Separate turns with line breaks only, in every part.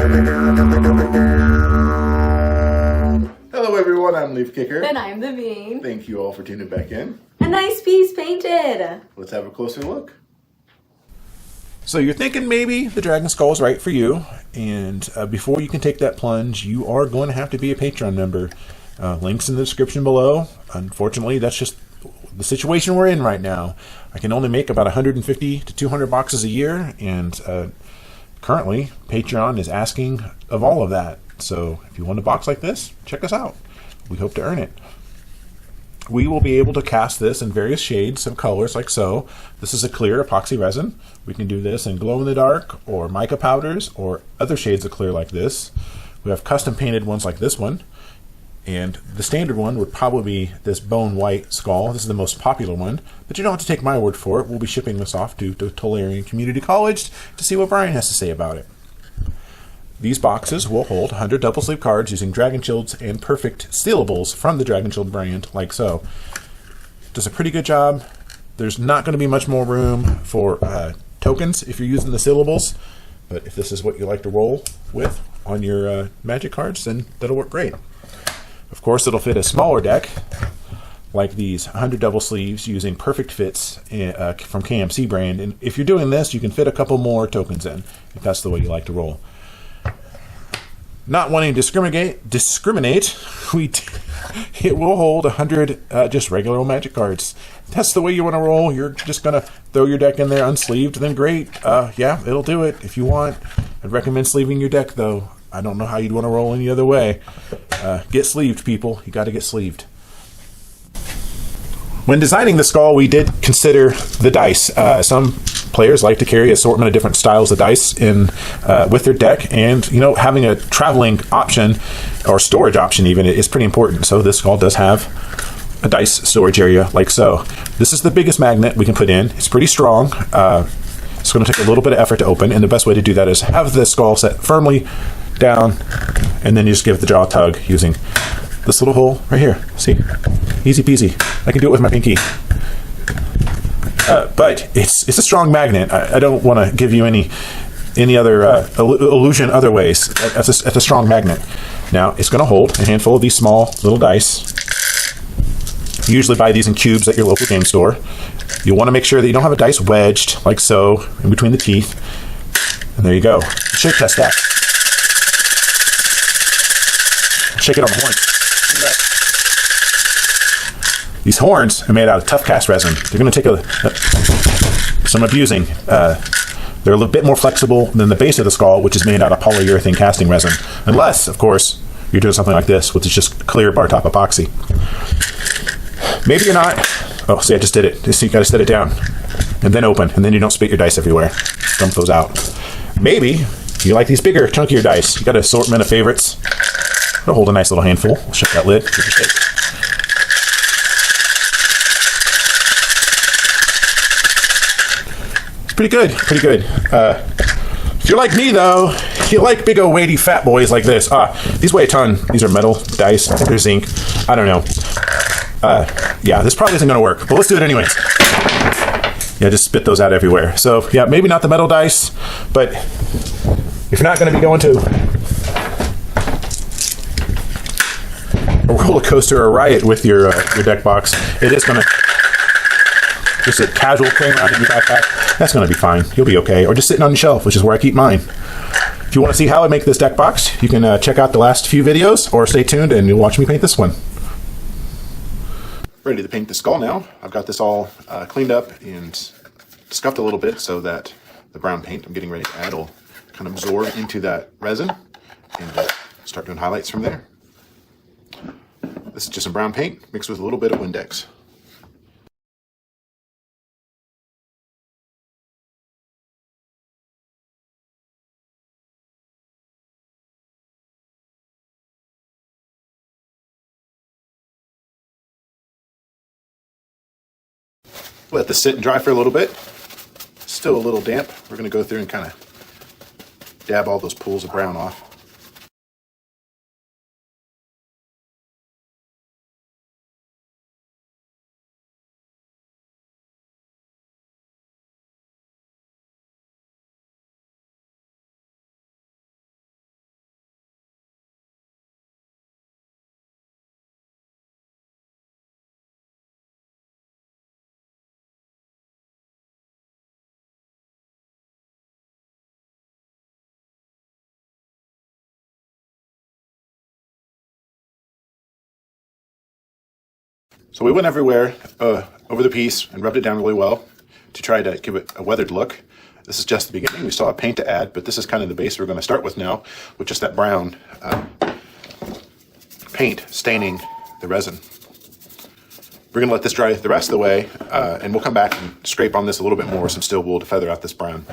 Hello everyone, I'm Leifkicker.
And I'm the Bean.
Thank you all for tuning back in.
A nice piece painted.
Let's have a closer look.
So you're thinking maybe the Dragon Skull is right for you, and before you can take that plunge, you are going to have to be a Patreon member. Links in the description below. Unfortunately, that's just the situation we're in right now. I can only make about 150 to 200 boxes a year, and currently Patreon is asking of all of that. So if you want a box like this, check us out. We hope to earn it. We will be able to cast this in various shades of colors like so. This is a clear epoxy resin. We can do this in glow-in-the-dark or mica powders or other shades of clear like this. We have custom painted ones like this one. And the standard one would probably be this bone white skull. This is the most popular one, but you don't have to take my word for it. We'll be shipping this off to Tulare Community College to see what Brian has to say about it. These boxes will hold 100 double sleeve cards using Dragon Shields and perfect sealables from the Dragon Shield brand, like so. Does a pretty good job. There's not going to be much more room for tokens if you're using the sealables, but if this is what you like to roll with on your magic cards, then that'll work great. Of course, it'll fit a smaller deck, like these 100 double sleeves using perfect fits from KMC brand. And if you're doing this, you can fit a couple more tokens in, if that's the way you like to roll. Not wanting to discriminate, it will hold 100 just regular old magic cards. If that's the way you want to roll, you're just going to throw your deck in there unsleeved, then great. Yeah, it'll do it if you want. I'd recommend sleeving your deck, though. I don't know how you'd want to roll any other way. Get sleeved, people. You got to get sleeved. When designing the skull, we did consider the dice. Some players like to carry an assortment of different styles of dice in with their deck, and having a traveling option or storage option even is pretty important. So this skull does have a dice storage area like so. This is the biggest magnet we can put in. It's pretty strong. It's going to take a little bit of effort to open, and the best way to do that is have the skull set firmly down, and then you just give the jaw a tug using this little hole right here. See? Easy peasy. I can do it with my pinky. But it's a strong magnet. I don't want to give you any other illusion other ways. It's a strong magnet. Now, it's going to hold a handful of these small little dice. You usually buy these in cubes at your local game store. You want to make sure that you don't have a dice wedged, like so, in between the teeth. And there you go. Shake test that. Shake it on the horn. These horns are made out of tough cast resin. They're going to take some abusing. They're a little bit more flexible than the base of the skull, which is made out of polyurethane casting resin. Unless, of course, you're doing something like this, which is just clear bar top epoxy. Maybe you're not. Oh, see, I just did it. You got to set it down and then open, and then you don't spit your dice everywhere. Dump those out. Maybe you like these bigger, chunkier dice. You got an assortment of favorites. It'll hold a nice little handful. We'll shut that lid. It's pretty good. Pretty good. If you're like me, though, you like big old weighty fat boys like this. These weigh a ton. These are metal dice. I think they're zinc. I don't know. Yeah, this probably isn't going to work, but let's do it anyways. Yeah, just spit those out everywhere. So, yeah, maybe not the metal dice, but if you're not going to be going to a roller coaster or riot with your deck box, it is going to just a casual thing around your backpack. That's going to be fine. You'll be okay. Or just sitting on the shelf, which is where I keep mine. If you want to see how I make this deck box, you can check out the last few videos, or stay tuned and you'll watch me paint this one. Ready to paint the skull now. I've got this all cleaned up and scuffed a little bit so that the brown paint I'm getting ready to add will kind of absorb into that resin, and start doing highlights from there. This is just some brown paint mixed with a little bit of Windex. Let this sit and dry for a little bit. Still a little damp. We're going to go through and kind of dab all those pools of brown off. So we went everywhere over the piece and rubbed it down really well to try to give it a weathered look. This is just the beginning. We still have paint to add, but this is kind of the base we're going to start with now, with just that brown paint staining the resin. We're going to let this dry the rest of the way, and we'll come back and scrape on this a little bit more, some steel wool to feather out this brown.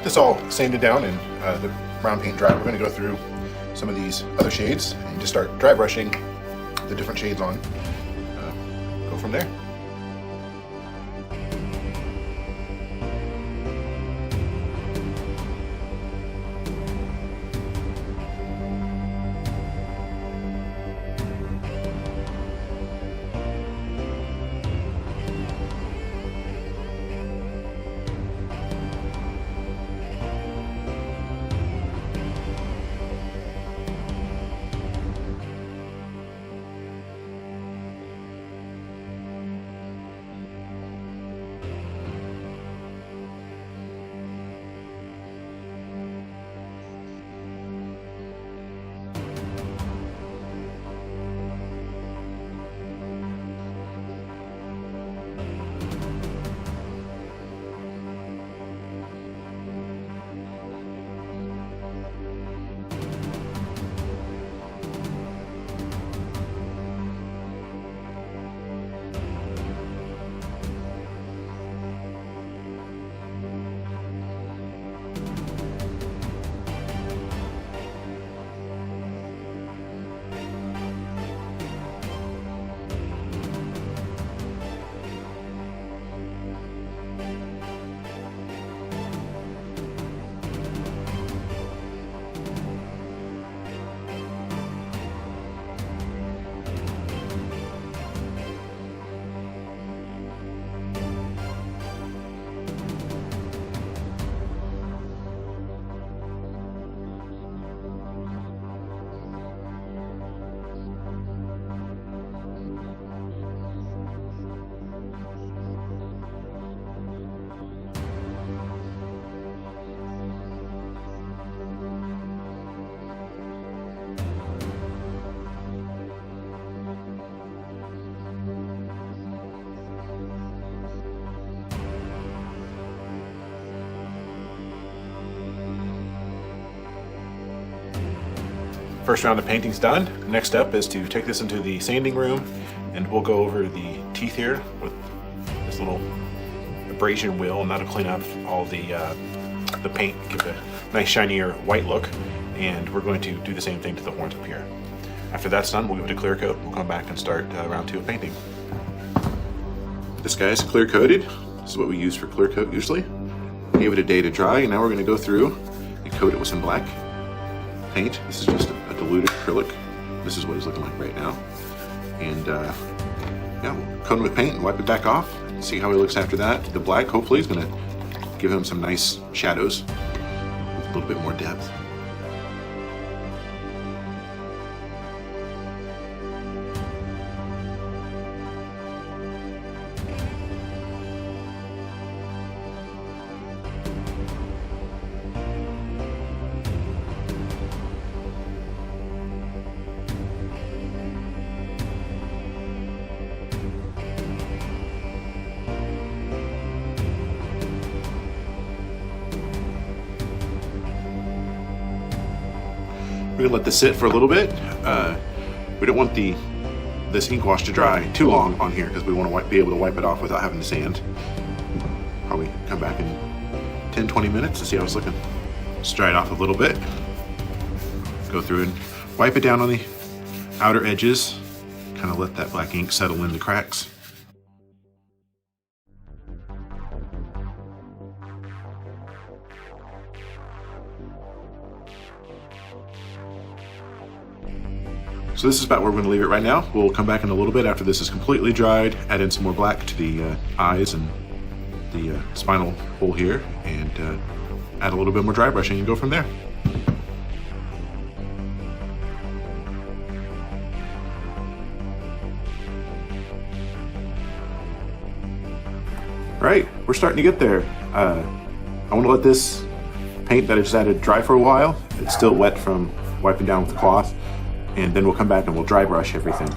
This all sanded down and the brown paint dry. We're going to go through some of these other shades and just start dry brushing the different shades on. Go from there. First round of painting's done. Next step is to take this into the sanding room, and we'll go over the teeth here with this little abrasion wheel, and that'll clean up all the paint, give it a nice shinier white look. And we're going to do the same thing to the horns up here. After that's done, we'll give it a clear coat. We'll come back and start round 2 of painting. This guy is clear coated. This is what we use for clear coat usually. Gave it a day to dry, and now we're going to go through and coat it with some black paint. This is just a diluted acrylic. This is what it's looking like right now. And yeah, we'll coat him with paint and wipe it back off. See how he looks after that. The black hopefully is going to give him some nice shadows with a little bit more depth. We're gonna let this sit for a little bit. We don't want this ink wash to dry too long on here because we want to be able to wipe it off without having to sand. Probably come back in 10-20 minutes to see how it's looking. Just dry it off a little bit. Go through and wipe it down on the outer edges. Kind of let that black ink settle in the cracks. So this is about where we're going to leave it right now. We'll come back in a little bit after this is completely dried, add in some more black to the eyes and the spinal hole here, and add a little bit more dry brushing and go from there. All right, we're starting to get there. I want to let this paint that I just added dry for a while. It's still wet from wiping down with the cloth, and then we'll come back and we'll dry brush everything.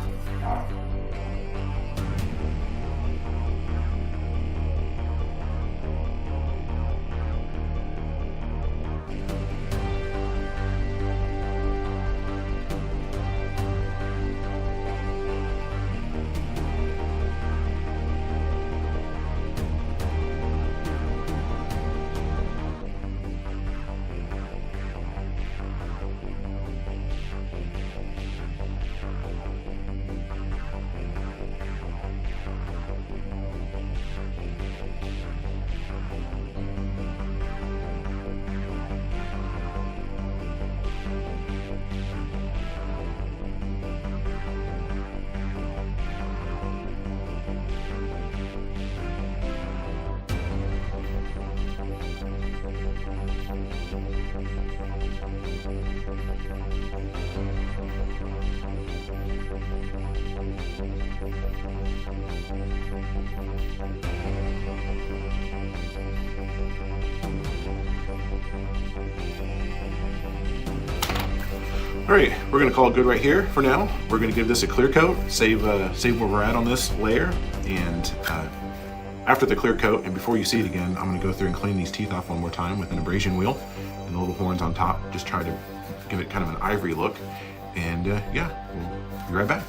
All right, we're gonna call it good right here for now. We're gonna give this a clear coat, save where we're at on this layer, and after the clear coat, and before you see it again, I'm gonna go through and clean these teeth off one more time with an abrasion wheel and the little horns on top. Just try to give it kind of an ivory look, and yeah, we'll be right back.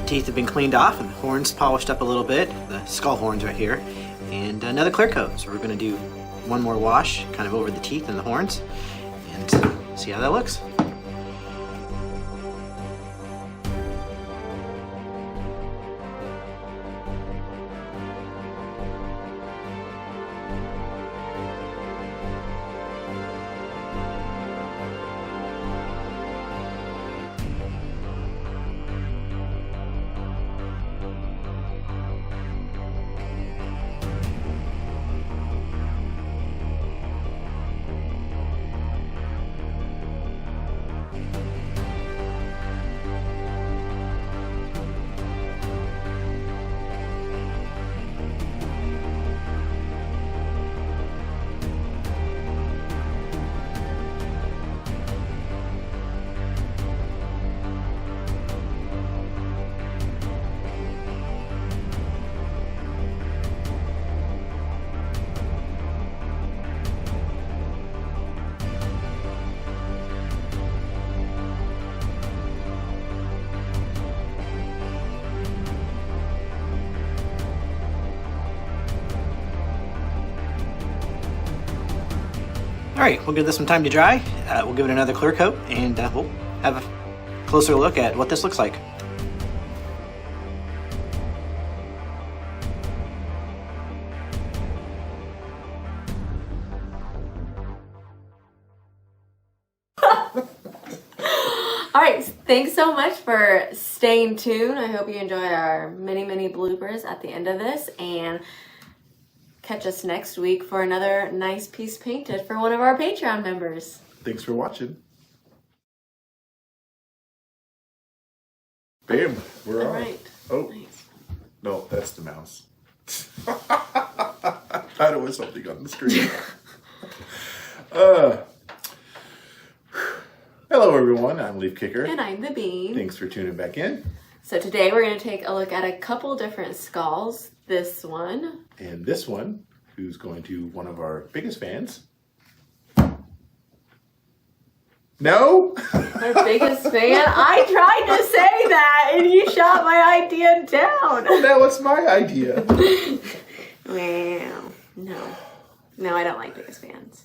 Teeth have been cleaned off and the horns polished up a little bit, the skull horns right here, and another clear coat. So we're gonna do one more wash kind of over the teeth and the horns and see how that looks. All right, we'll give this some time to dry. We'll give it another clear coat and we'll have a closer look at what this looks like.
All right, thanks so much for staying tuned. I hope you enjoy our mini bloopers at the end of this, and catch us next week for another nice piece painted for one of our Patreon members.
Thanks for watching. Bam, we're on.
All right.
Oh,
Nice.
no, that's the mouse. I thought it was something on the screen. Hello, everyone. I'm Leifkicker.
And I'm the Bean.
Thanks for tuning back in.
So today we're going to take a look at a couple different skulls. This one.
And this one, who's going to one of our biggest fans. No?
Our biggest fan? I tried to say that and you shot my idea down.
That was my idea.
Well, no. No, I don't like biggest fans.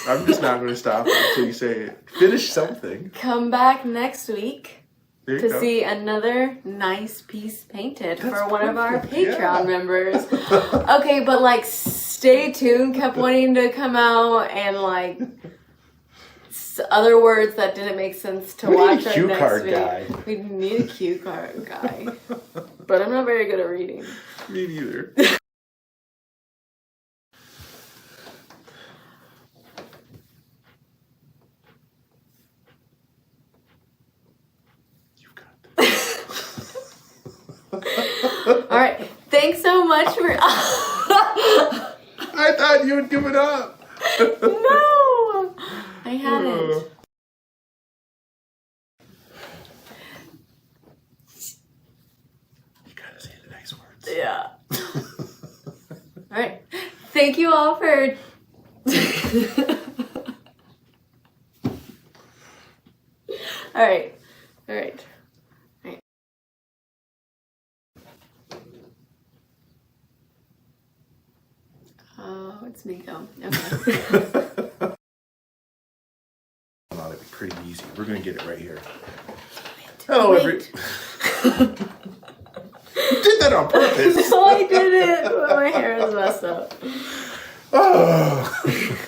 I'm just not going to stop until you say it. Finish something.
Come back next week
There you
to
go.
see another nice piece painted
That's
for one of our
perfect,
Patreon
yeah.
members. Okay, but like Stay Tuned kept wanting to come out, and like other words that didn't make sense to
We need a
watch
cue
next
card
week.
guy.
We need a cue card guy. But I'm not very good at reading.
Me neither. You've got this.
All right. Thanks so much for.
I thought you would give it up.
No, I hadn't.
You gotta say the nice words.
Yeah. All right. Thank you all for. All right. All right. All right. Oh, it's Miko. Okay.
That'd be pretty easy. We're gonna get it right here. Hello,
Wait.
You did that on purpose.
No, I didn't. My hair is messed up.
Oh.